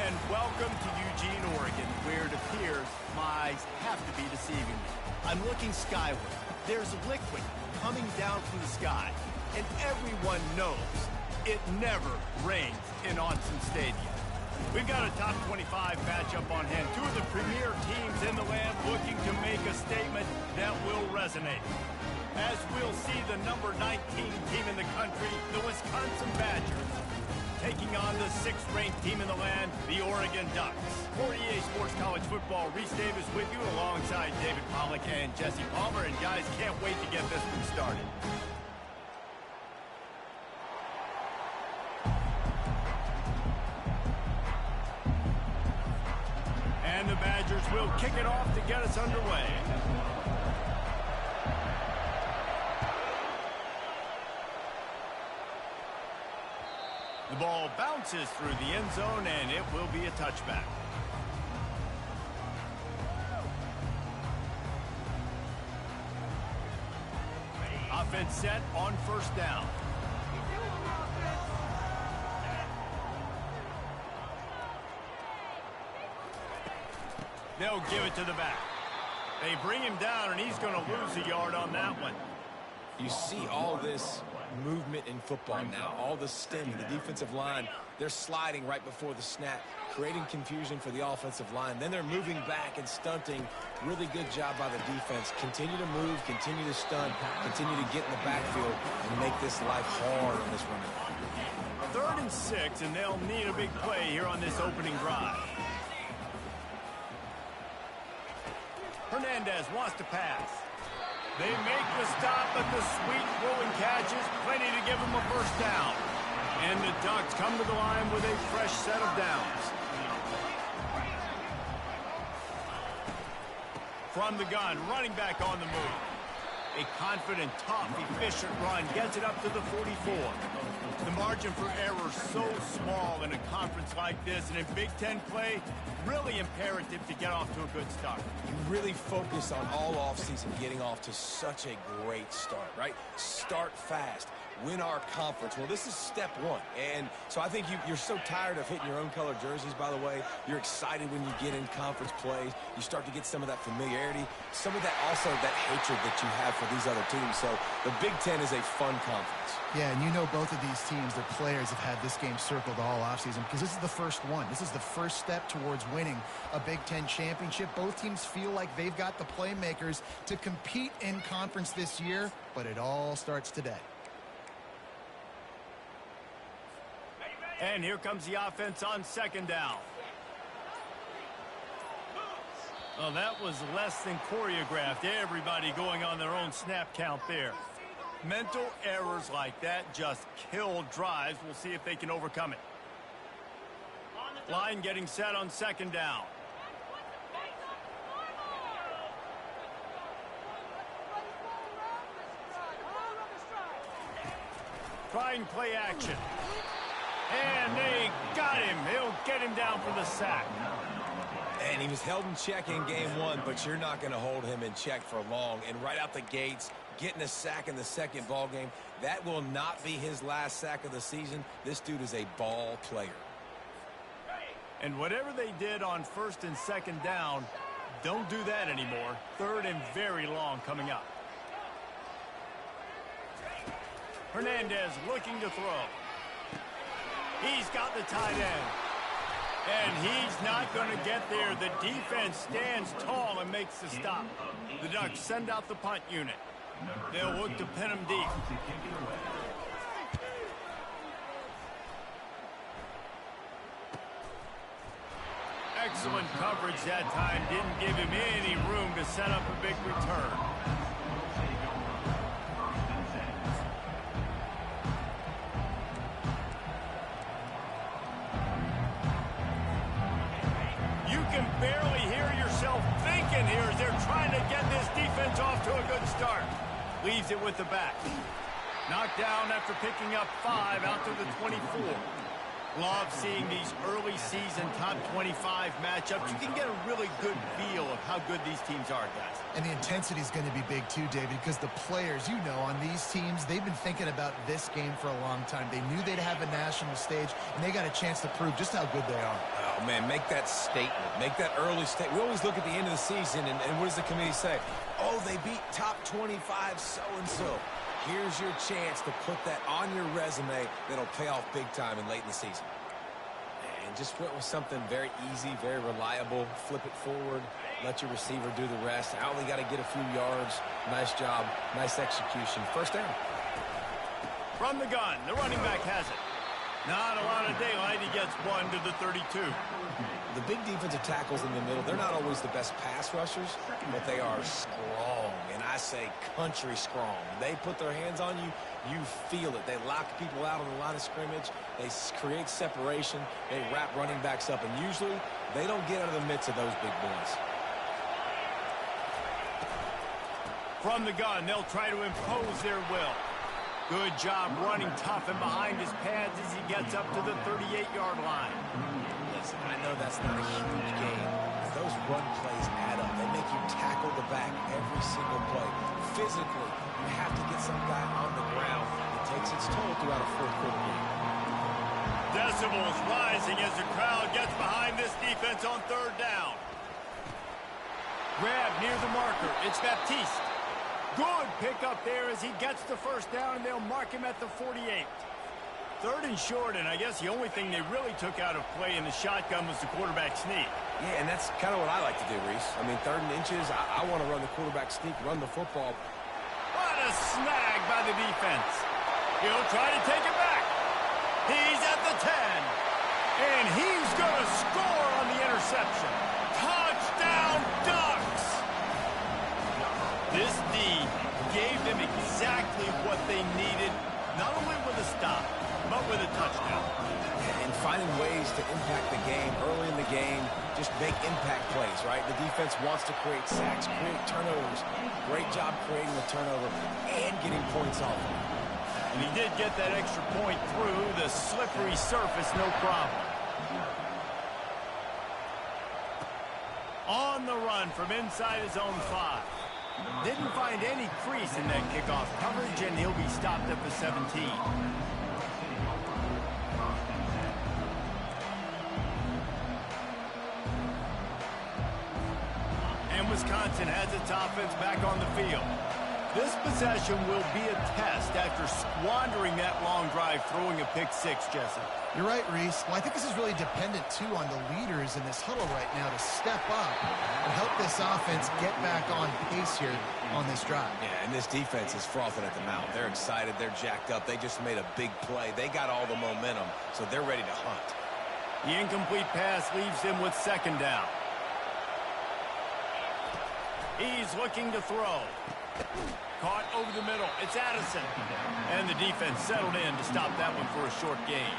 And welcome to Eugene, Oregon, where it appears my eyes have to be deceiving me. I'm looking skyward. There's liquid coming down from the sky, and everyone knows it never rains in Autzen Stadium. We've got a top 25 matchup on hand. Two of the premier teams in the land looking to make a statement that will resonate. As we'll see the number 19 team in the country, the Wisconsin Badgers, taking on the 6th-ranked team in the land, the Oregon Ducks. For EA Sports College Football, Reese Davis with you alongside David Pollack and Jesse Palmer. And guys, can't wait to get this one started. And the Badgers will kick it off to get us underway. The ball bounces through the end zone, and it will be a touchback. Offense set on first down. They'll give it to the back. They bring him down, and he's going to lose a yard on that one. You see all this movement in football now, all the stemming, the defensive line, they're sliding right before the snap, creating confusion for the offensive line. Then they're moving back and stunting. Really good job by the defense. Continue to move, continue to stunt, continue to get in the backfield and make this life hard on this running. 3rd and 6, and they'll need a big play here on this opening drive. Hernandez wants to pass. They make the stop, but the sweet throwing catch is plenty to give them a first down. And the Ducks come to the line with a fresh set of downs. From the gun, running back on the move. A confident, tough, efficient run gets it up to the 44. The margin for error so small in a conference like this, and in Big Ten play, really imperative to get off to a good start. You really focus on all offseason getting off to such a great start, right? Start fast. Win our conference. Well, this is step one. And so I think you're so tired of hitting your own color jerseys, by the way. You're excited when you get in conference plays. You start to get some of that familiarity, some of that also that hatred that you have for these other teams. So the Big Ten is a fun conference. Yeah, and you know both of these teams, their players have had this game circled all offseason because this is the first one. This is the first step towards winning a Big Ten championship. Both teams feel like they've got the playmakers to compete in conference this year, but it all starts today. And here comes the offense on 2nd down. Well, that was less than choreographed. Everybody going on their own snap count there. Mental errors like that just kill drives. We'll see if they can overcome it. Line getting set on 2nd down. Trying play action. And they got him. He'll get him down for the sack. And he was held in check in game one, but you're not going to hold him in check for long. And right out the gates, getting a sack in the second ball game, that will not be his last sack of the season. This dude is a ball player. And whatever they did on 1st and 2nd down, don't do that anymore. 3rd and very long coming up. Hernandez looking to throw. He's got the tight end. And he's not going to get there. The defense stands tall and makes the stop. The Ducks send out the punt unit. They'll look to pin him deep. Excellent coverage that time. Didn't give him any room to set up a big return. You can barely hear yourself thinking here as they're trying to get this defense off to a good start. Leaves it with the back. Knocked down after picking up 5 out to the 24. Love seeing these early season top 25 matchups. You can get a really good feel of how good these teams are, guys. And the intensity is going to be big too, David, because the players, you know, on these teams, they've been thinking about this game for a long time. They knew they'd have a national stage, and they got a chance to prove just how good they are. Oh, man, make that statement. Make that early statement. We always look at the end of the season, and what does the committee say? Oh, they beat top 25 so-and-so. Here's your chance to put that on your resume that'll pay off big time and late in the season. And just went with something very easy, very reliable. Flip it forward. Let your receiver do the rest. I only got to get a few yards. Nice job. Nice execution. First down. From the gun, the running back has it. Not a lot of daylight. He gets 1 to the 32. The big defensive tackles in the middle, they're not always the best pass rushers, but they are strong, and I say country strong. They put their hands on you, you feel it. They lock people out on the line of scrimmage. They create separation. They wrap running backs up, and usually they don't get out of the midst of those big boys. From the gun, they'll try to impose their will. Good job running tough and behind his pads as he gets up to the 38-yard line. Listen, I know that's not a huge game, but those run plays add up. They make you tackle the back every single play. Physically, you have to get some guy on the ground. It takes its toll throughout a fourth-quarter game. Decibels rising as the crowd gets behind this defense on third down. Grab near the marker. It's Baptiste. Good pickup there as he gets the first down, and they'll mark him at the 48. Third and short, and I guess the only thing they really took out of play in the shotgun was the quarterback sneak. Yeah, and that's kind of what I like to do, Reese. I mean, 3rd and inches, I want to run the quarterback sneak, run the football. What a snag by the defense. He'll try to take it back. He's at the 10. And he's going to score on the interception. Touchdown, Ducks! This D gave them exactly what they needed, not only with a stop, but with a touchdown. And finding ways to impact the game early in the game, just make impact plays, right? The defense wants to create sacks, create turnovers. Great job creating the turnover and getting points off. And he did get that extra point through the slippery surface, no problem. On the run from inside his own 5. Didn't find any crease in that kickoff coverage, and he'll be stopped at the 17. And Wisconsin has its offense back on the field. This possession will be a test after squandering that long drive, throwing a pick 6, Jesse. You're right, Reese. Well, I think this is really dependent, too, on the leaders in this huddle right now to step up and help this offense get back on pace here on this drive. Yeah, and this defense is frothing at the mouth. They're excited. They're jacked up. They just made a big play. They got all the momentum, so they're ready to hunt. The incomplete pass leaves him with 2nd down. He's looking to throw. Caught over the middle. It's Addison. And the defense settled in to stop that one for a short gain.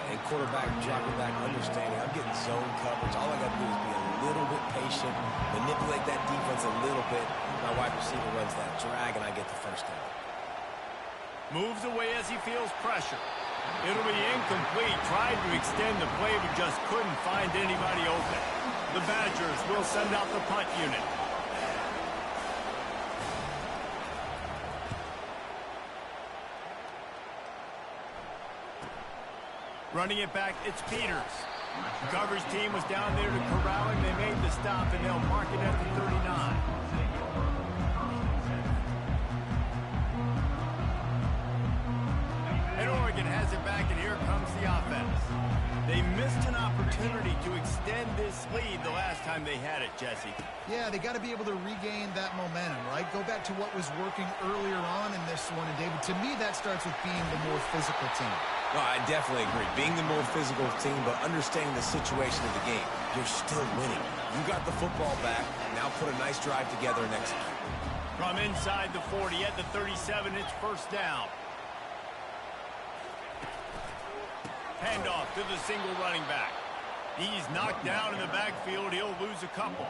And quarterback dropping back, understanding, I'm getting zone coverage. All I got to do is be a little bit patient, manipulate that defense a little bit. My wide receiver runs that drag, and I get the first down. Moves away as he feels pressure. It'll be incomplete. Tried to extend the play, but just couldn't find anybody open. The Badgers will send out the punt unit. Running it back, it's Peters. The coverage team was down there to corral him. They made the stop, and they'll mark it at the 39. And Oregon has it back, and here comes the offense. They missed an opportunity to extend this lead the last time they had it, Jesse. Yeah, they got to be able to regain that momentum, right? Go back to what was working earlier on in this one. And, David, to me, that starts with being the more physical team. No, I definitely agree. Being the more physical team, but understanding the situation of the game. You're still winning. You got the football back. Now put a nice drive together and execute. From inside the 40 at the 37, it's 1st down. Handoff to the single running back. He's knocked down in the backfield. He'll lose a couple.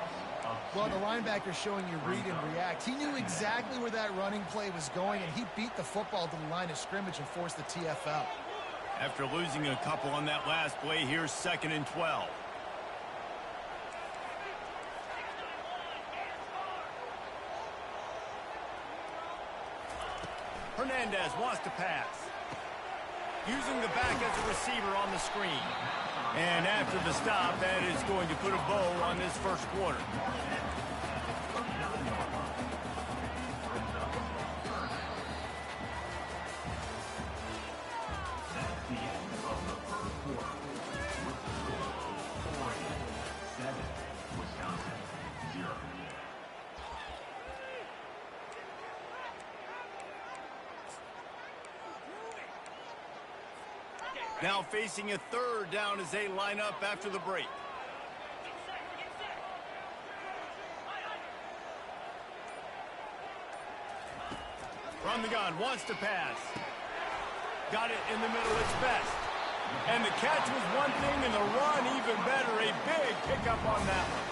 Well, the linebacker's showing you read and react. He knew exactly where that running play was going, and he beat the football to the line of scrimmage and forced the TFL. After losing a couple on that last play, here's 2nd and 12. Hernandez wants to pass. Using the back as a receiver on the screen. And after the stop, that is going to put a bow on this first quarter. Now facing a third down as they line up after the break. From the gun, wants to pass. Got it in the middle, it's best. And the catch was one thing, and the run even better. A big pickup on that one.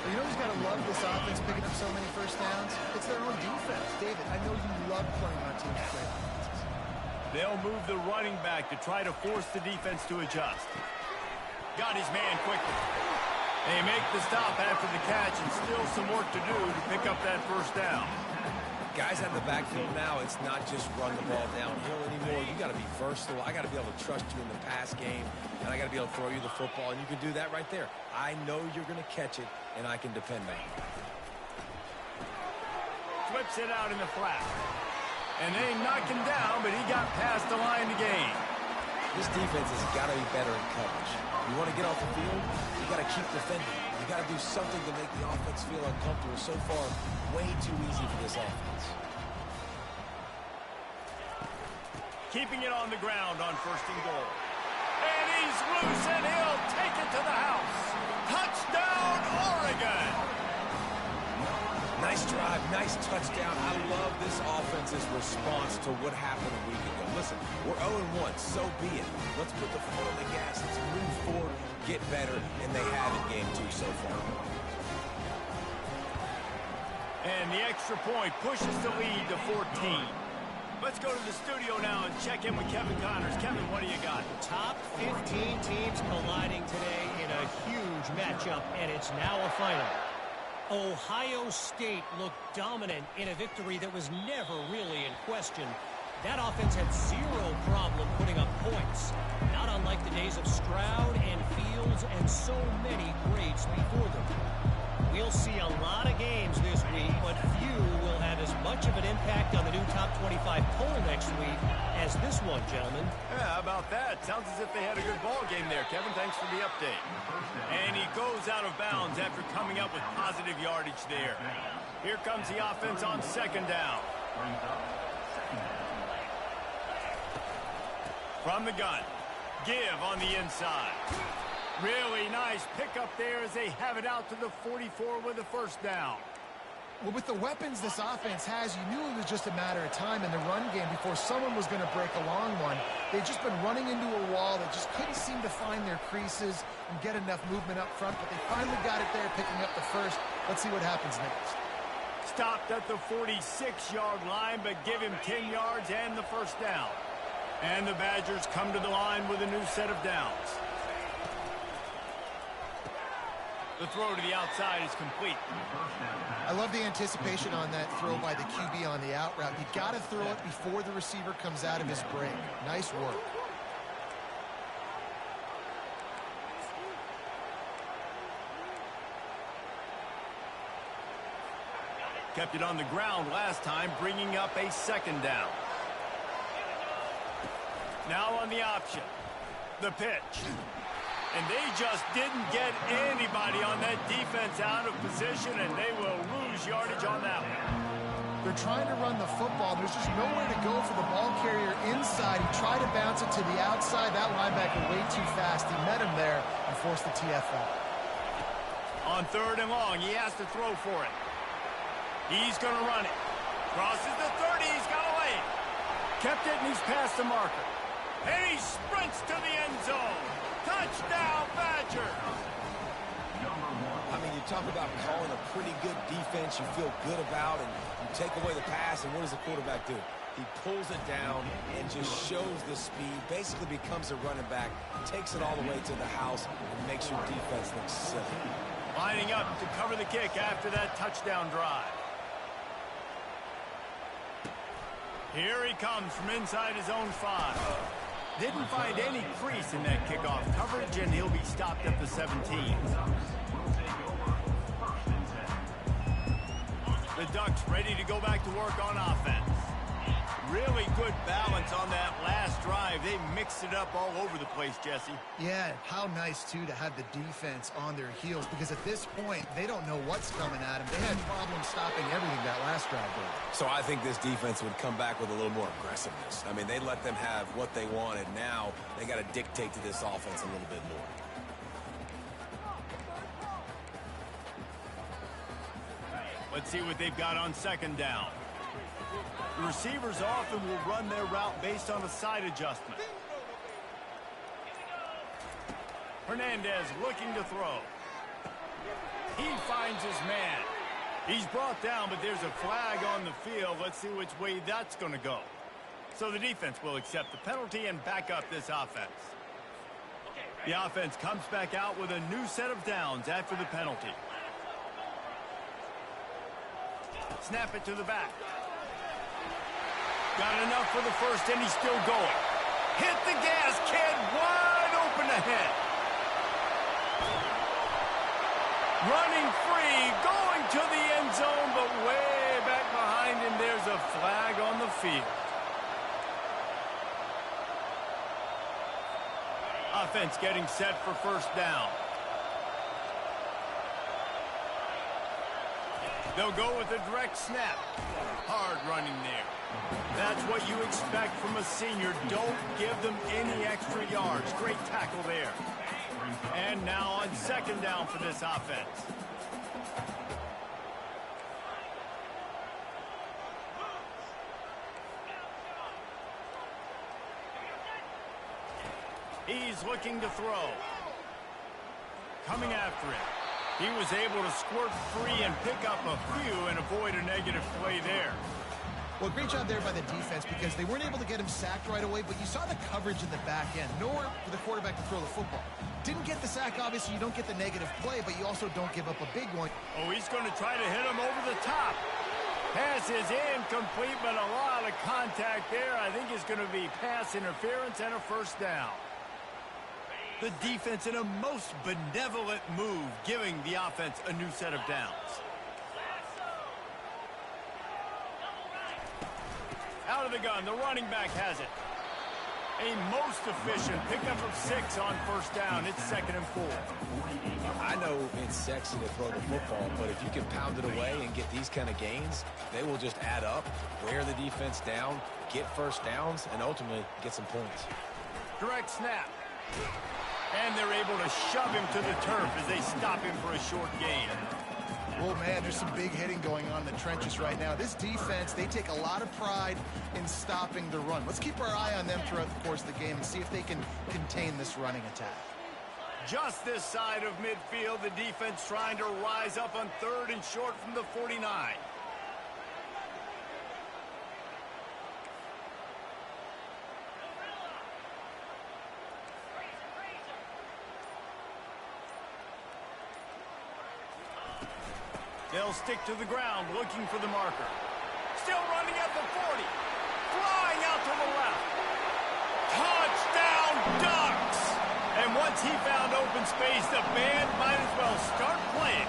You know who's got to love this offense picking up so many first downs? It's their own defense. David, I know you love playing on teams with great offenses. They'll move the running back to try to force the defense to adjust. Got his man quickly. They make the stop after the catch, and still some work to do to pick up that first down. Guys out of the backfield now, it's not just run the ball downhill anymore. You got to be versatile. I got to be able to trust you in the pass game, and I got to be able to throw you the football, and you can do that right there. I know you're going to catch it, and I can depend on you. Flips it out in the flat. And they knock him down, but he got past the line to gain. This defense has got to be better in coverage. You want to get off the field, you got to keep defending. You got to do something to make the offense feel uncomfortable. So far, way too easy for this offense. Keeping it on the ground on first and goal. And he's loose, and he'll take it to the house. Touchdown, Oregon! Nice drive, nice touchdown. I love this offense's response to what happened a week ago. Listen, we're 0-1, so be it. Let's put the foot on the gas. Let's move forward, get better, and they have in game 2 so far. And the extra point pushes the lead to 14. Let's go to the studio now and check in with Kevin Connors. Kevin, what do you got? Top 15 teams colliding today in a huge matchup, and it's now a final. Ohio State looked dominant in a victory that was never really in question. That offense had zero problem putting up points, not unlike the days of Stroud and Fields and so many greats before them. We'll see a lot of games this week, but few will have as much of an impact on the new top 25 poll next week as this one, gentlemen. Yeah, how about that? Sounds as if they had a good ball game there, Kevin. Thanks for the update. And he goes out of bounds after coming up with positive yardage there. Here comes the offense on second down. From the gun. Give on the inside. Really nice pickup there as they have it out to the 44 with a first down. Well, with the weapons this offense has, you knew it was just a matter of time in the run game before someone was going to break a long one. They've just been running into a wall. They just couldn't seem to find their creases and get enough movement up front, but they finally got it there, picking up the first. Let's see what happens next. Stopped at the 46-yard line, but give him 10 yards and the first down. And the Badgers come to the line with a new set of downs. The throw to the outside is complete. I love the anticipation on that throw by the QB on the out route. You got to throw it before the receiver comes out of his break. Nice work. Kept it on the ground last time, bringing up a second down. Now on the option. The pitch. And they just didn't get anybody on that defense out of position, and they will lose yardage on that one. They're trying to run the football. There's just nowhere to go for the ball carrier inside. He tried to bounce it to the outside. That linebacker way too fast. He met him there and forced the TFL. On third and long, he has to throw for it. He's going to run it. Crosses the 30. He's got away. Kept it, and he's past the marker. And he sprints to the end zone. Touchdown, Badgers! I mean, you talk about calling a pretty good defense you feel good about, and you take away the pass, and what does the quarterback do? He pulls it down and just shows the speed, basically becomes a running back, takes it all the way to the house, and makes your defense look silly. Lining up to cover the kick after that touchdown drive. Here he comes from inside his own 5. Didn't find any crease in that kickoff coverage, and he'll be stopped at the 17. The Ducks ready to go back to work on offense. Really good balance on that last drive. They mixed it up all over the place, Jesse. Yeah, how nice, too, to have the defense on their heels, because at this point, they don't know what's coming at them. They had problems stopping everything that last drive. So I think this defense would come back with a little more aggressiveness. I mean, they let them have what they wanted. Now they got to dictate to this offense a little bit more. Let's see what they've got on second down. The receivers often will run their route based on a side adjustment. Hernandez looking to throw. He finds his man. He's brought down, but there's a flag on the field. Let's see which way that's going to go. So the defense will accept the penalty and back up this offense. The offense comes back out with a new set of downs after the penalty. Snap it to the back. Got enough for the first, and he's still going. Hit the gas, kid. Wide open ahead. Running free, going to the end zone, but way back behind him, there's a flag on the field. Offense getting set for first down. They'll go with a direct snap. Hard running there. That's what you expect from a senior. Don't give them any extra yards. Great tackle there. And now on second down for this offense. He's looking to throw. Coming after him. He was able to squirt free and pick up a few and avoid a negative play there. Well, great job there by the defense, because they weren't able to get him sacked right away, but you saw the coverage in the back end. Nowhere for the quarterback to throw the football. Didn't get the sack, obviously. You don't get the negative play, but you also don't give up a big one. Oh, he's going to try to hit him over the top. Pass is incomplete, but a lot of contact there. I think it's going to be pass interference and a first down. The defense in a most benevolent move, giving the offense a new set of downs. Out of the gun, the running back has it. A most efficient pickup of 6 on first down. It's 2nd and 4. I know it's sexy to throw the football, but if you can pound it away and get these kind of gains, they will just add up, wear the defense down, get first downs, and ultimately get some points. Direct snap. And they're able to shove him to the turf as they stop him for a short gain. Oh, man, there's some big hitting going on in the trenches right now. This defense, they take a lot of pride in stopping the run. Let's keep our eye on them throughout the course of the game and see if they can contain this running attack. Just this side of midfield, the defense trying to rise up on 3rd and short from the 49. They'll stick to the ground, looking for the marker. Still running at the 40. Flying out to the left. Touchdown, Ducks! And once he found open space, the band might as well start playing.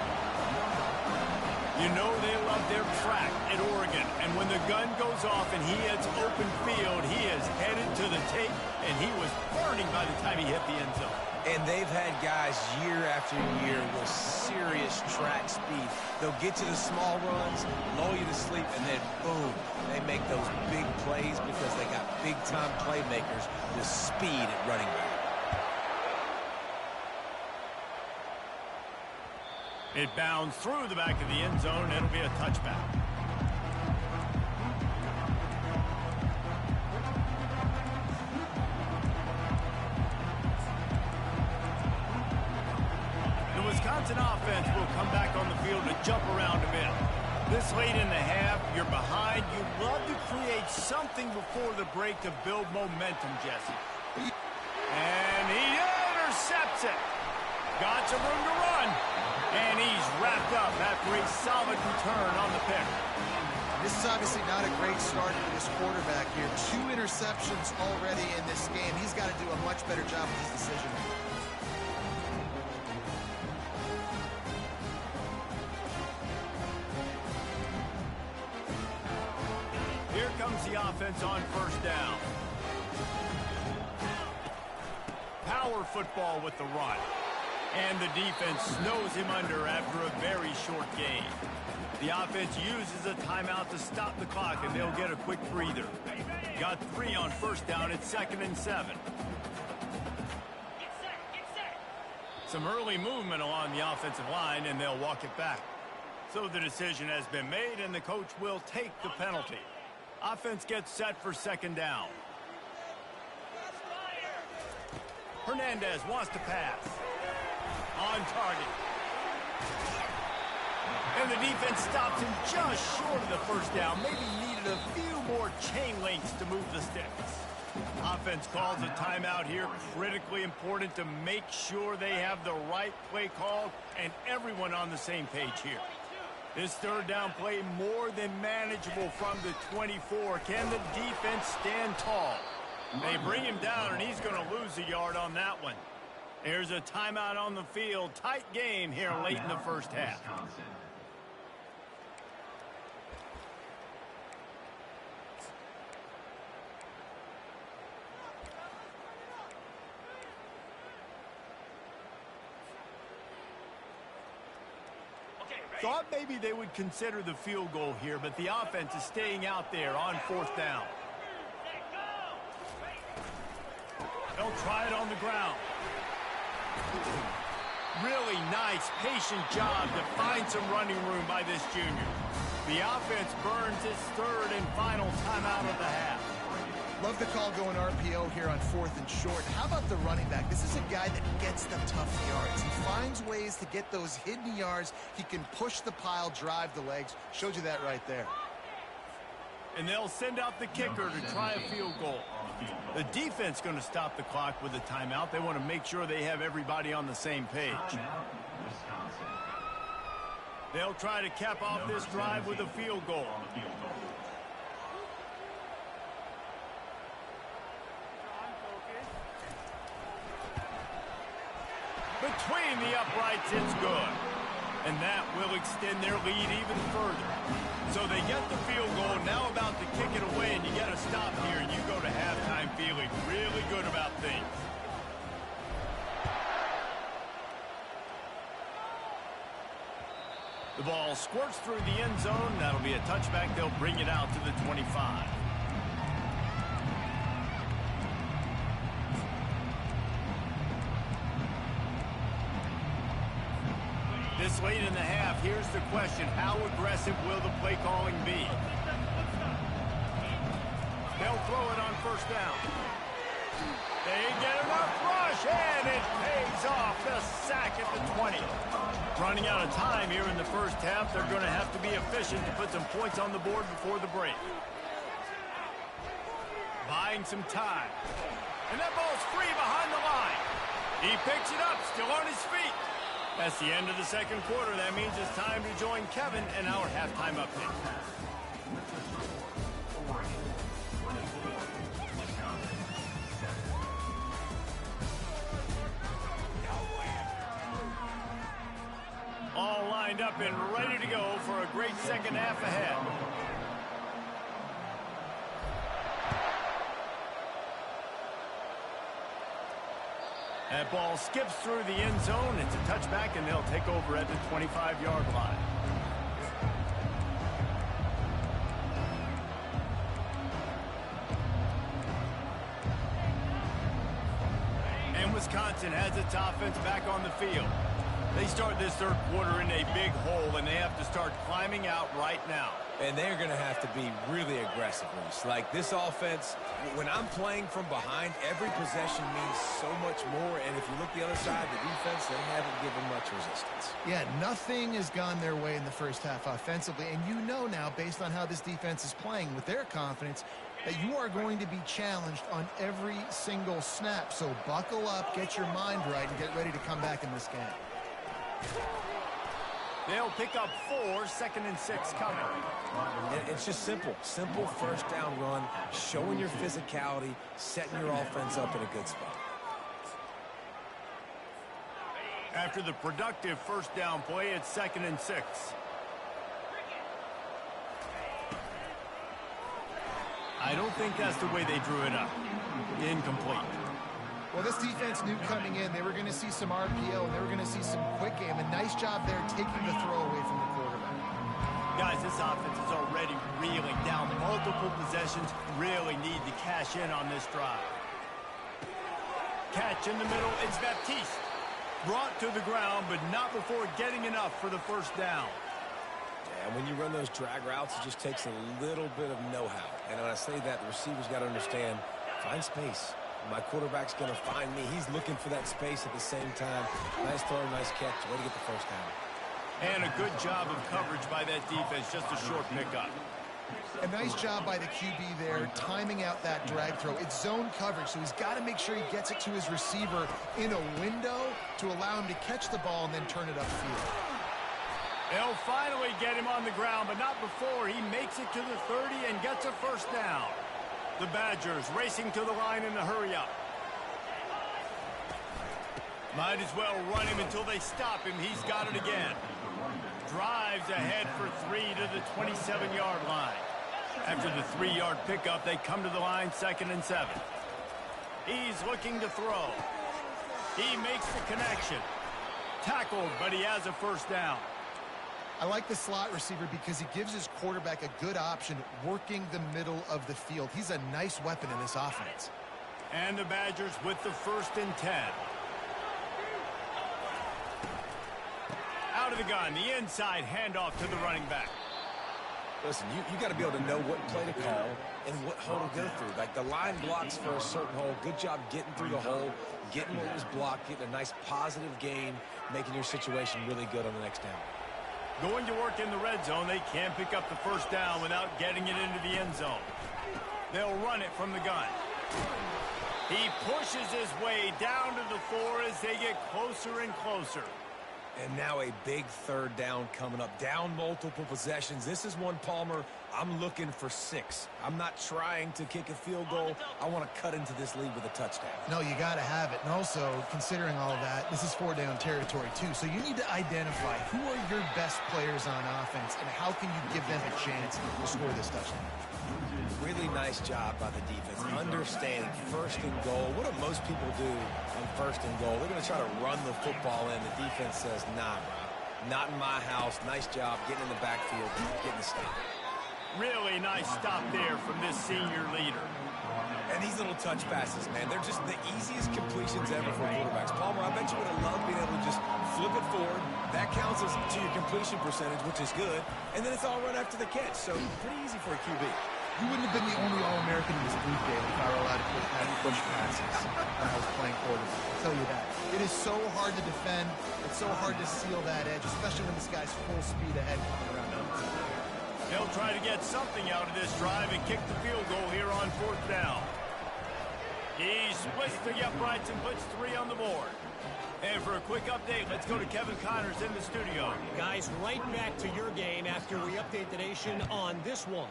You know they love their track at Oregon. And when the gun goes off and he hits open field, he is headed to the tape, and he was burning by the time he hit the end zone. And they've had guys year after year with serious track speed. They'll get to the small runs, lull you to sleep, and then boom, they make those big plays because they got big-time playmakers with speed at running back. It bounds through the back of the end zone, and it'll be a touchback. Wisconsin offense will come back on the field to jump around a bit. This late in the half, you're behind. You'd love to create something before the break to build momentum, Jesse. And he intercepts it. Got some room to run. And he's wrapped up after a solid return on the pick. This is obviously not a great start for this quarterback here. 2 interceptions already in this game. He's got to do a much better job with his decision. Here comes the offense on first down. Power football with the run. And the defense snows him under after a very short game. The offense uses a timeout to stop the clock, and they'll get a quick breather. Got 3 on first down at 2nd and 7. Some early movement along the offensive line, and they'll walk it back. So the decision has been made, and the coach will take the penalty. Offense gets set for 2nd down. Hernandez wants to pass. On target. And the defense stops him just short of the first down. Maybe needed a few more chain links to move the sticks. Offense calls a timeout here. Critically important to make sure they have the right play called and everyone on the same page here. This 3rd down play more than manageable from the 24. Can the defense stand tall? They bring him down, and he's going to lose a yard on that one. There's a timeout on the field. Tight game here late in the first half. Thought maybe they would consider the field goal here, but the offense is staying out there on 4th down. They'll try it on the ground. Really nice, patient job to find some running room by this junior. The offense burns its 3rd and final timeout of the half. Love the call going RPO here on 4th and short. How about the running back? This is a guy that gets the tough yards. He finds ways to get those hidden yards. He can push the pile, drive the legs. Showed you that right there. And they'll send out the kicker to try a field goal. The defense going to stop the clock with a timeout. They want to make sure they have everybody on the same page. They'll try to cap off this drive with a field goal. Between the uprights, it's good. And that will extend their lead even further. So they get the field goal, now about to kick it away, and you got to stop here, and you go to halftime feeling really good about things. The ball squirts through the end zone. That'll be a touchback. They'll bring it out to the 25. This late in the half, here's the question. How aggressive will the play calling be? They'll throw it on first down. They get enough rush, and it pays off. The sack at the 20. Running out of time here in the first half. They're going to have to be efficient to put some points on the board before the break. Buying some time. And that ball's free behind the line. He picks it up, still on his feet. That's the end of the second quarter. That means it's time to join Kevin in our halftime update. All lined up and ready to go for a great second half ahead. That ball skips through the end zone. It's a touchback, and they'll take over at the 25-yard line. And Wisconsin has its offense back on the field. They start this third quarter in a big hole, and they have to start climbing out right now. And they're going to have to be really aggressive, Reese. Like this offense, when I'm playing from behind, every possession means so much more. And if you look the other side, the defense, they haven't given much resistance. Yeah, nothing has gone their way in the first half offensively. And you know now, based on how this defense is playing with their confidence, that you are going to be challenged on every single snap. So buckle up, get your mind right, and get ready to come back in this game. They'll pick up 4, 2nd and 6 coming. And it's just simple. Simple first down run, showing your physicality, setting your offense up in a good spot. After the productive first down play, it's 2nd and 6. I don't think that's the way they drew it up. Incomplete. Well, this defense knew coming in they were going to see some RPO and they were going to see some quick game. A nice job there taking the throw away from the quarterback. Guys, this offense is already reeling down multiple possessions. Really need to cash in on this drive. Catch in the middle. It's Baptiste. Brought to the ground, but not before getting enough for the first down. And when you run those drag routes, it just takes a little bit of know-how. And when I say that, the receiver's got to understand, find space. My quarterback's going to find me. He's looking for that space at the same time. Nice throw, nice catch. Way to get the first down. And a good job of coverage by that defense. Just a short pickup. A nice job by the QB there, timing out that drag throw. It's zone coverage, so he's got to make sure he gets it to his receiver in a window to allow him to catch the ball and then turn it upfield. They'll finally get him on the ground, but not before he makes it to the 30 and gets a first down. The Badgers racing to the line in a hurry-up. Might as well run him until they stop him. He's got it again. Drives ahead for 3 to the 27-yard line. After the 3-yard pickup, they come to the line 2nd and 7. He's looking to throw. He makes the connection. Tackled, but he has a first down. I like the slot receiver because he gives his quarterback a good option working the middle of the field. He's a nice weapon in this offense. And the Badgers with the 1st and 10. Out of the gun, the inside handoff to the running back. Listen, you got to be able to know what play to call and what hole to go through. Like the line blocks for a certain hole. Good job getting through the hole, getting what was blocked, getting a nice positive gain, making your situation really good on the next down. Going to work in the red zone, they can't pick up the first down without getting it into the end zone. They'll run it from the gun. He pushes his way down to the 4 as they get closer and closer. And now a big 3rd down coming up. Down multiple possessions. This is one, Palmer, I'm looking for 6. I'm not trying to kick a field goal. I want to cut into this lead with a touchdown. No, you got to have it. And also, considering all of that, this is 4-down territory, too. So you need to identify who are your best players on offense and how can you give them a chance to score this touchdown. Really nice job by the defense. Understanding 1st and goal. What do most people do on 1st and goal? They're going to try to run the football in. The defense says, nah, bro. Not in my house. Nice job getting in the backfield, getting the stop. Really nice stop there from this senior leader. And these little touch passes, man, they're just the easiest completions ever for quarterbacks. Palmer, I bet you would have loved being able to just flip it forward. That counts as to your completion percentage, which is good. And then it's all run after the catch. So pretty easy for a QB. You wouldn't have been the only All-American in this group game if I were allowed to push passes when I was playing quarterback. I'll tell you that. It is so hard to defend. It's so hard to seal that edge, especially when this guy's full speed ahead coming around. They'll try to get something out of this drive and kick the field goal here on 4th down. He splits the uprights and puts 3 on the board. And for a quick update, let's go to Kevin Connors in the studio. Guys, right back to your game after we update the nation on this one.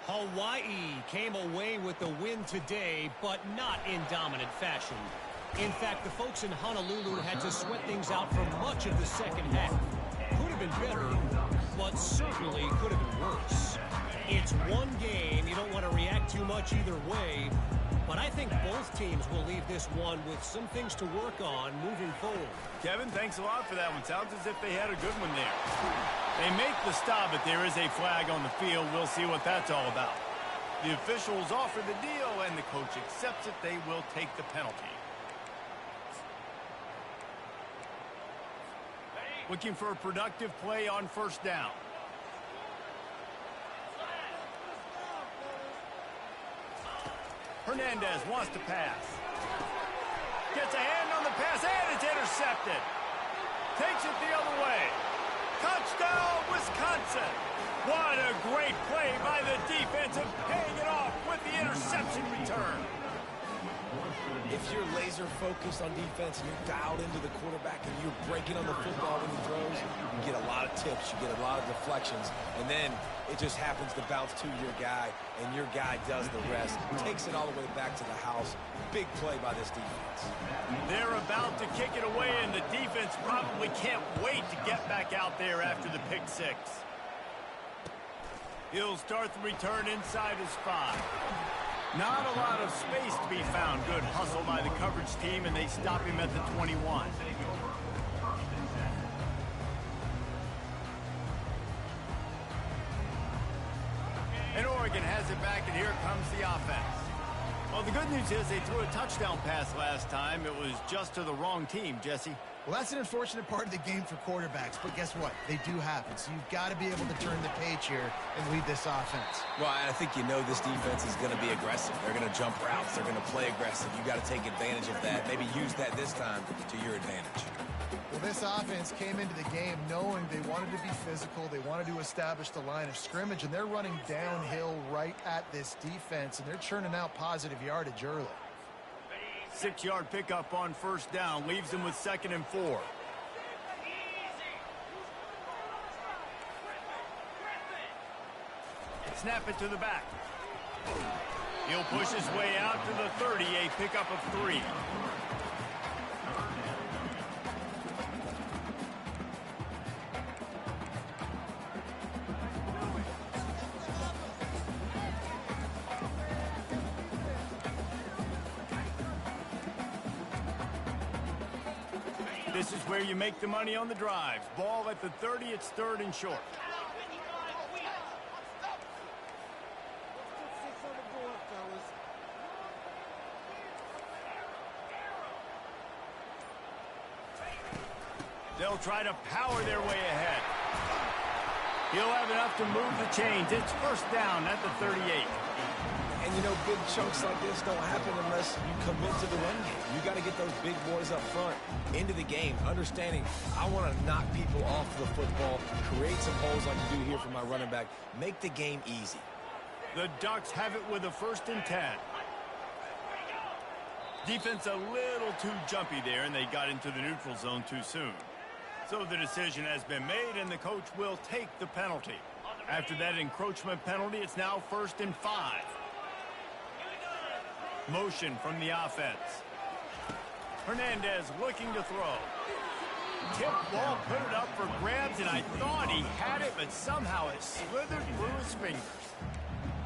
Hawaii came away with the win today, but not in dominant fashion. In fact, the folks in Honolulu had to sweat things out for much of the second half. Could have been better, but certainly could have been worse. It's one game. You don't want to react too much either way, but I think both teams will leave this one with some things to work on moving forward. Kevin, thanks a lot for that one. Sounds as if they had a good one there. They make the stop, but there is a flag on the field. We'll see what that's all about. The officials offer the deal, and the coach accepts it. They will take the penalty. Looking for a productive play on 1st down. Hernandez wants to pass. Gets a hand on the pass, and it's intercepted. Takes it the other way. Touchdown, Wisconsin. What a great play by the defense of paying it off with the interception return. If you're laser focused on defense and you're dialed into the quarterback and you're breaking on the football when he throws, you get a lot of tips, you get a lot of deflections, and then it just happens to bounce to your guy, and your guy does the rest. Takes it all the way back to the house. Big play by this defense. They're about to kick it away, and the defense probably can't wait to get back out there after the pick six. He'll start the return inside his 5. Not a lot of space to be found. Good hustle by the coverage team, and they stop him at the 21. And Oregon has it back, and here comes the offense. Well, the good news is they threw a touchdown pass last time. It was just to the wrong team, Jesse. Well, that's an unfortunate part of the game for quarterbacks, but guess what? They do happen, so you've got to be able to turn the page here and lead this offense. Well, I think you know this defense is going to be aggressive. They're going to jump routes. They're going to play aggressive. You've got to take advantage of that. Maybe use that this time to your advantage. Well, this offense came into the game knowing they wanted to be physical. They wanted to establish the line of scrimmage, and they're running downhill right at this defense, and they're churning out positive yardage early. 6-yard pickup on first down. Leaves them with 2nd and 4. Snap it to the back. He'll push his way out to the 30. A pickup of 3. This is where you make the money on the drives. Ball at the 30, it's 3rd and short. They'll try to power their way ahead. He'll have enough to move the chains. It's first down at the 38. And, you know, big chunks like this don't happen unless you commit to the run game. You got to get those big boys up front into the game, understanding I want to knock people off the football, create some holes like you do here for my running back, make the game easy. The Ducks have it with a 1st and 10. Defense a little too jumpy there, and they got into the neutral zone too soon. So the decision has been made, and the coach will take the penalty. After that encroachment penalty, it's now 1st and 5. Motion from the offense. Hernandez looking to throw. Tip ball, put it up for grabs, and I thought he had it, but somehow it slithered through his fingers.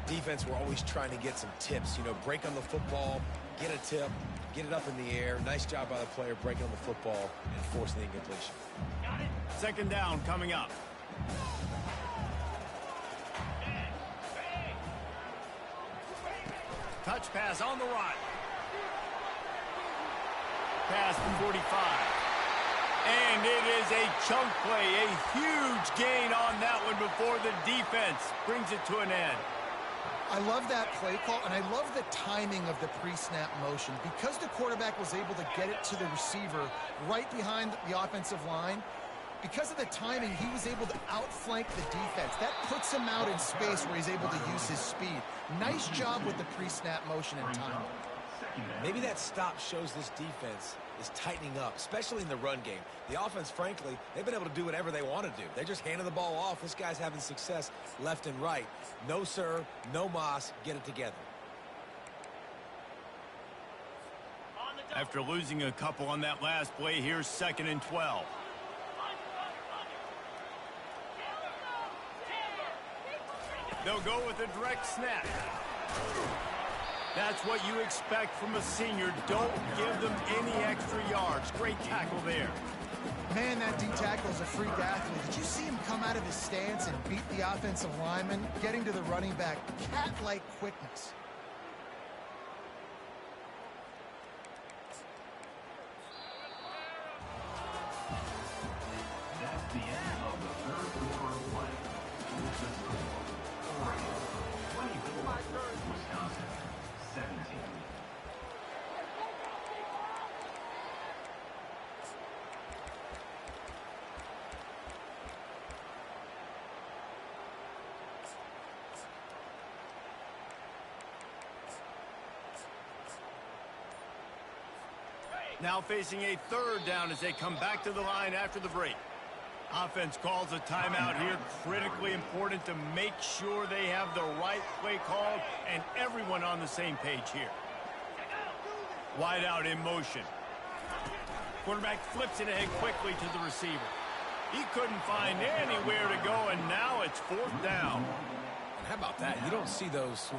Defense, we're always trying to get some tips. You know, break on the football, get a tip, get it up in the air. Nice job by the player breaking on the football and forcing the incompletion. 2nd down coming up. Touch pass on the right. Pass from 45. And it is a chunk play. A huge gain on that one before the defense brings it to an end. I love that play call, and I love the timing of the pre-snap motion. Because the quarterback was able to get it to the receiver right behind the offensive line, because of the timing, he was able to outflank the defense. That puts him out in space where he's able to use his speed. Nice job with the pre-snap motion and timing. Maybe that stop shows this defense is tightening up, especially in the run game. The offense, frankly, they've been able to do whatever they want to do. They're just handing the ball off. This guy's having success left and right. No, sir, no mas. Get it together. After losing a couple on that last play, here's 2nd and 12. They'll go with a direct snap. That's what you expect from a senior. Don't give them any extra yards. Great tackle there. Man, that D-tackle is a freak athlete. Did you see him come out of his stance and beat the offensive lineman, getting to the running back? Cat-like quickness. That's the end of the 3rd quarter of play. Oregon 24, Wisconsin 17. Now facing a third down as they come back to the line after the break. Offense calls a timeout here. Critically important to make sure they have the right play called and everyone on the same page here. Wide out in motion. Quarterback flips it ahead quickly to the receiver. He couldn't find anywhere to go, and now it's fourth down. And how about that? You don't see those,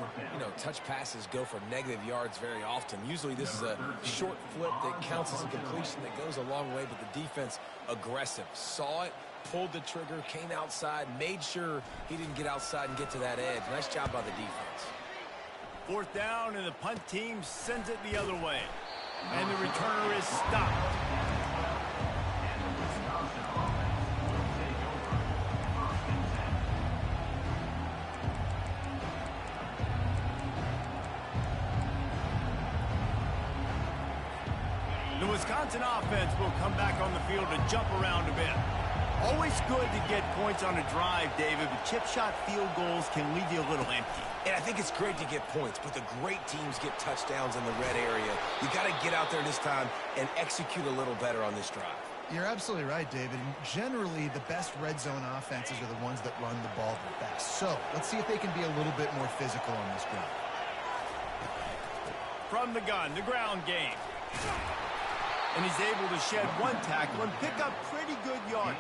touch passes go for negative yards very often. Usually this is a short flip that counts as a completion that goes a long way, but the defense aggressive. Saw it, pulled the trigger, came outside, made sure he didn't get outside and get to that edge. Nice job by the defense. Fourth down, and the punt team sends it the other way. And the returner is stopped. The Wisconsin offense will come back on the field to jump around a bit. Always good to get points on a drive, David, but chip shot field goals can leave you a little empty. And I think it's great to get points, but the great teams get touchdowns in the red area. You got to get out there this time and execute a little better on this drive. You're absolutely right, David. And generally, the best red zone offenses are the ones that run the ball the best. So let's see if they can be a little bit more physical on this drive. From the gun, the ground game. And he's able to shed one tackle and pick up pretty good yardage.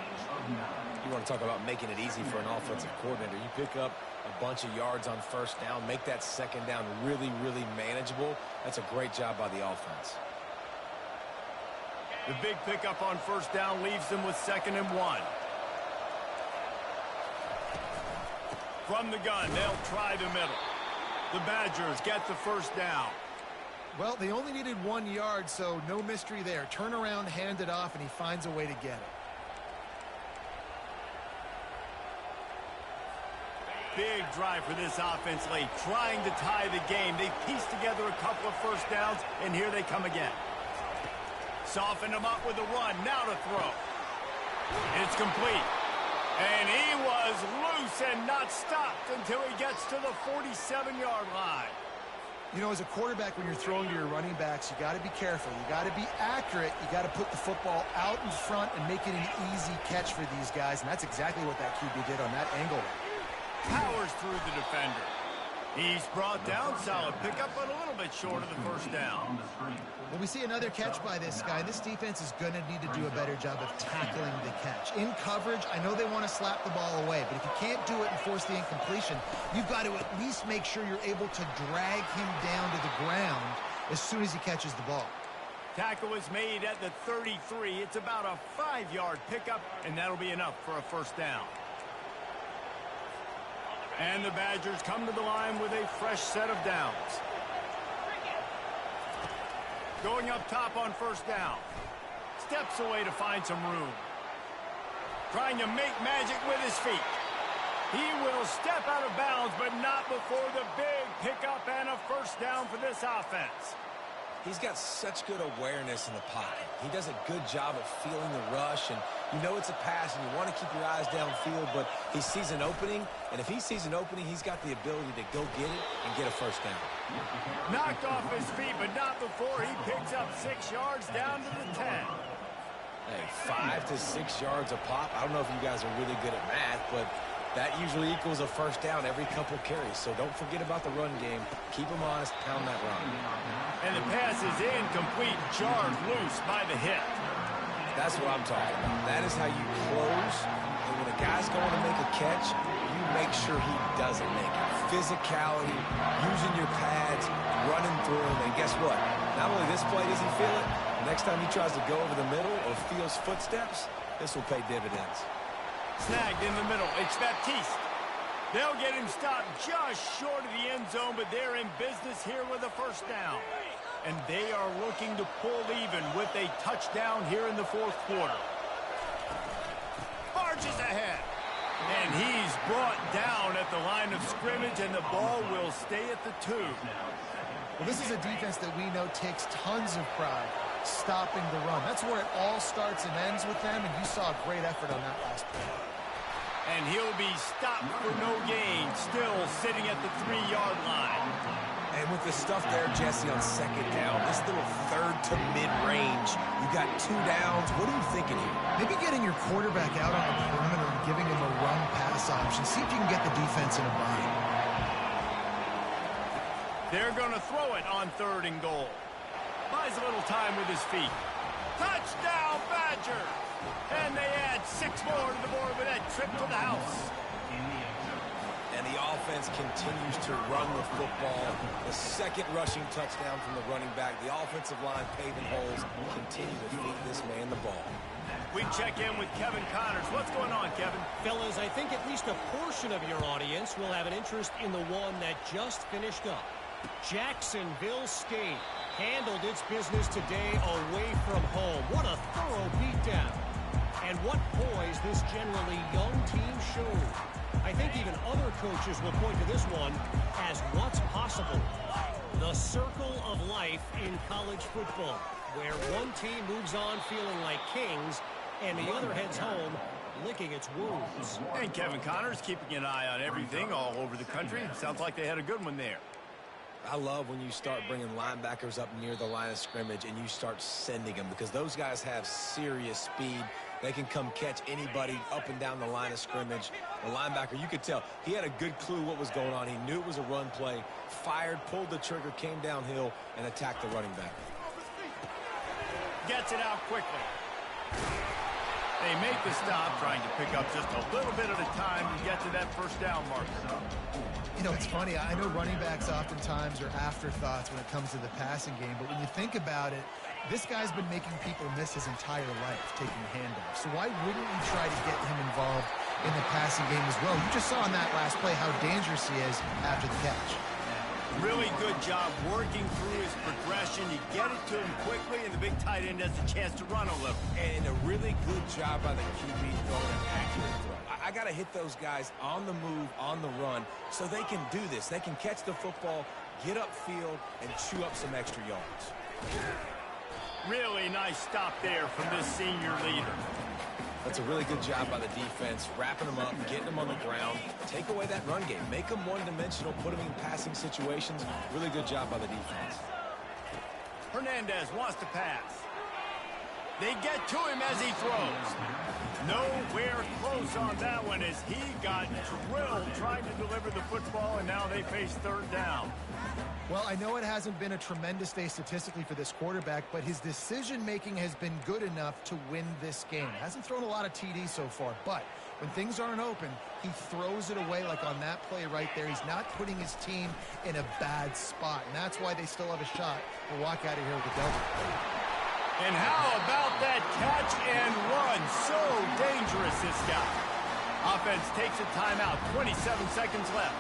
You want to talk about making it easy for an offensive coordinator. You pick up a bunch of yards on first down, make that second down really, really manageable. That's a great job by the offense. The big pickup on first down leaves them with 2nd and 1. From the gun, they'll try the middle. The Badgers get the first down. Well, they only needed 1 yard, so no mystery there. Turn around, hand it off, and he finds a way to get it. Big drive for this offense late, trying to tie the game. They pieced together a couple of first downs, and here they come again. Soften them up with a run, now to throw. It's complete. And he was loose and not stopped until he gets to the 47-yard line. You know, as a quarterback, when you're throwing to your running backs, you got to be careful. You got to be accurate. You got to put the football out in front and make it an easy catch for these guys, and that's exactly what that QB did on that angle. Powers through the defender. He's brought down, solid pickup, but a little bit short of the first down. Well, we see another catch by this guy. This defense is going to need to do a better job of tackling the catch. In coverage, I know they want to slap the ball away, but if you can't do it and force the incompletion, you've got to at least make sure you're able to drag him down to the ground as soon as he catches the ball. Tackle is made at the 33. It's about a 5-yard pickup, and that'll be enough for a first down. And the Badgers come to the line with a fresh set of downs. Going up top on first down. Steps away to find some room. Trying to make magic with his feet. He will step out of bounds, but not before the big pickup and a first down for this offense. He's got such good awareness in the pocket. He does a good job of feeling the rush, and you know it's a pass, and you want to keep your eyes downfield, but he sees an opening, and if he sees an opening, he's got the ability to go get it and get a first down. Knocked off his feet, but not before he picks up 6 yards down to the 10. Hey, 5 to 6 yards a pop. I don't know if you guys are really good at math, but that usually equals a first down every couple carries, so don't forget about the run game. Keep them honest, pound that run. And the pass is incomplete, jarred loose by the hit. That's what I'm talking about. That is how you close, and when a guy's going to make a catch, you make sure he doesn't make it. Physicality, using your pads, running through him, and guess what? Not only this play does he feel it, next time he tries to go over the middle or feels footsteps, this will pay dividends. Snagged in the middle. It's Baptiste. They'll get him stopped just short of the end zone, but they're in business here with a first down. And they are looking to pull even with a touchdown here in the fourth quarter. Barges ahead. And he's brought down at the line of scrimmage, and the ball will stay at the 2. Well, this is a defense that we know takes tons of pride stopping the run. That's where it all starts and ends with them, and you saw a great effort on that last play. And he'll be stopped for no gain, still sitting at the 3-yard line. And with the stuff there, Jesse, on second down, this little third to mid-range, you got 2 downs. What are you thinking here? Maybe getting your quarterback out on a perimeter and giving him a run-pass option. See if you can get the defense in a bind. They're going to throw it on 3rd and goal. Buys a little time with his feet. Touchdown, Badger! And they add 6 more to the board with that trip to the house. And the offense continues to run the football. The second rushing touchdown from the running back. The offensive line paving holes. Continue to feed this man the ball. We check in with Kevin Connors. What's going on, Kevin? Fellas, I think at least a portion of your audience will have an interest in the one that just finished up. Jacksonville State handled its business today away from home. What a thorough beatdown. And what poise this generally young team showed. I think even other coaches will point to this one as what's possible. The circle of life in college football, where one team moves on feeling like kings and the other heads home licking its wounds. And Kevin Connors keeping an eye on everything all over the country. Sounds like they had a good one there. I love when you start bringing linebackers up near the line of scrimmage and you start sending them, because those guys have serious speed. They can come catch anybody up and down the line of scrimmage. The linebacker, you could tell, he had a good clue what was going on. He knew it was a run play, fired, pulled the trigger, came downhill, and attacked the running back. Gets it out quickly. They make the stop, trying to pick up just a little bit at a time to get to that first down marker. You know, it's funny. I know running backs oftentimes are afterthoughts when it comes to the passing game, but when you think about it, this guy's been making people miss his entire life taking handoffs. So why wouldn't you try to get him involved in the passing game as well? You just saw on that last play how dangerous he is after the catch. Really good job working through his progression. You get it to him quickly, and the big tight end has a chance to run a little. And a really good job by the QB throwing an accurate throw. I got to hit those guys on the move, on the run, so they can do this. They can catch the football, get upfield, and chew up some extra yards. Really nice stop there from this senior leader. That's a really good job by the defense, wrapping them up, getting them on the ground. Take away that run game. Make them one-dimensional, put them in passing situations. Really good job by the defense. Hernandez wants to pass. They get to him as he throws. Nowhere close on that one as he got drilled trying to deliver the football, and now they face 3rd down. Well, I know it hasn't been a tremendous day statistically for this quarterback, but his decision-making has been good enough to win this game. Hasn't thrown a lot of TDs so far, but when things aren't open, he throws it away like on that play right there. He's not putting his team in a bad spot, and that's why they still have a shot to walk out of here with a W. And how about that catch and run? So dangerous, this guy. Offense takes a timeout, 27 seconds left.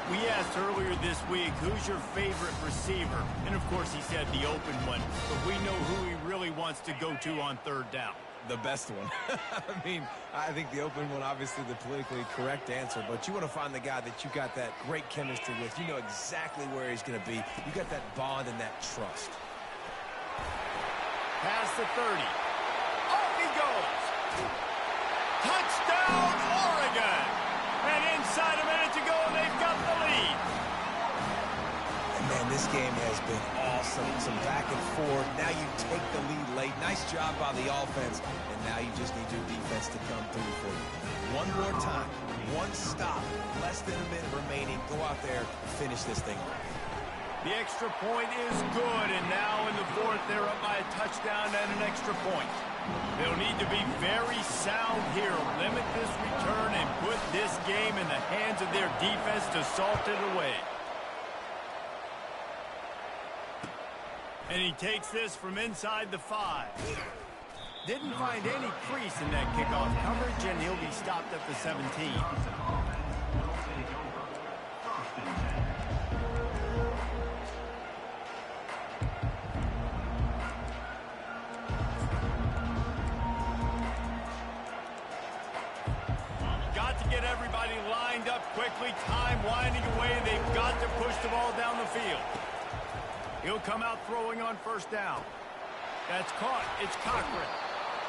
We asked earlier this week, who's your favorite receiver? And, of course, he said the open one. But we know who he really wants to go to on 3rd down. The best one. I mean, I think the open one, obviously the politically correct answer, but you want to find the guy that you got that great chemistry with. You know exactly where he's going to be. You got that bond and that trust. Past the 30. Off he goes. Touchdown, Oregon. And inside a minute to go, and they've got the lead. And man, this game has been awesome. Some back and forth. Now you take the lead late. Nice job by the offense. And now you just need your defense to come through for you. One more time. One stop. Less than a minute remaining. Go out there, finish this thing off. The extra point is good, and now in the 4th, they're up by a touchdown and an extra point. They'll need to be very sound here, limit this return, and put this game in the hands of their defense to salt it away. And he takes this from inside the 5. Didn't find any crease in that kickoff coverage, and he'll be stopped at the 17. Get everybody lined up quickly, time winding away. They've got to push the ball down the field. He'll come out throwing on 1st down. That's caught. It's Cochran.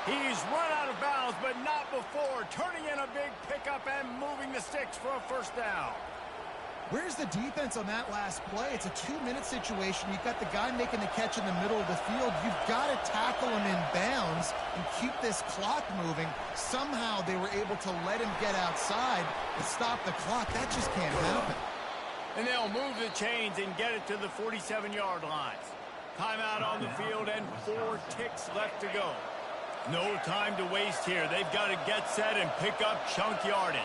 He's run out of bounds, but not before. Turning in a big pickup and moving the sticks for a 1st down. Where's the defense on that last play? It's a 2-minute situation. You've got the guy making the catch in the middle of the field. You've got to tackle him in bounds and keep this clock moving. Somehow they were able to let him get outside and stop the clock. That just can't happen. And they'll move the chains and get it to the 47-yard line. Timeout on the field and 4 ticks left to go. No time to waste here. They've got to get set and pick up chunk yardage.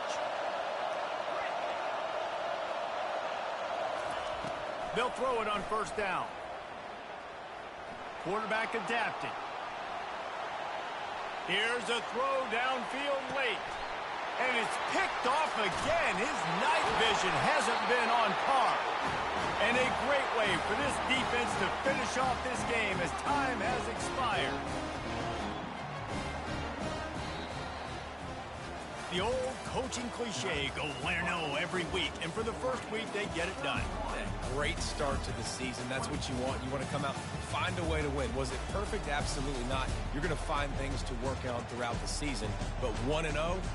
They'll throw it on first down. Quarterback adapted. Here's a throw downfield late. And it's picked off again. His night vision hasn't been on par. And a great way for this defense to finish off this game as time has expired. The old coaching cliche, go win or no every week. And for the first week, they get it done. A great start to the season. That's what you want. You want to come out, find a way to win. Was it perfect? Absolutely not. You're going to find things to work on throughout the season. But 1-0,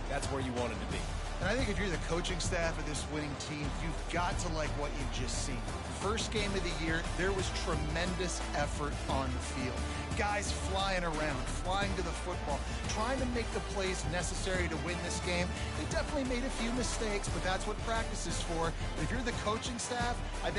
that's where you wanted to be. And I think if you're the coaching staff of this winning team, you've got to like what you've just seen. First game of the year, there was tremendous effort on the field. Guys flying around, flying to the football, trying to make the plays necessary to win this game. They definitely made a few mistakes, but that's what practice is for. If you're the coaching staff, I think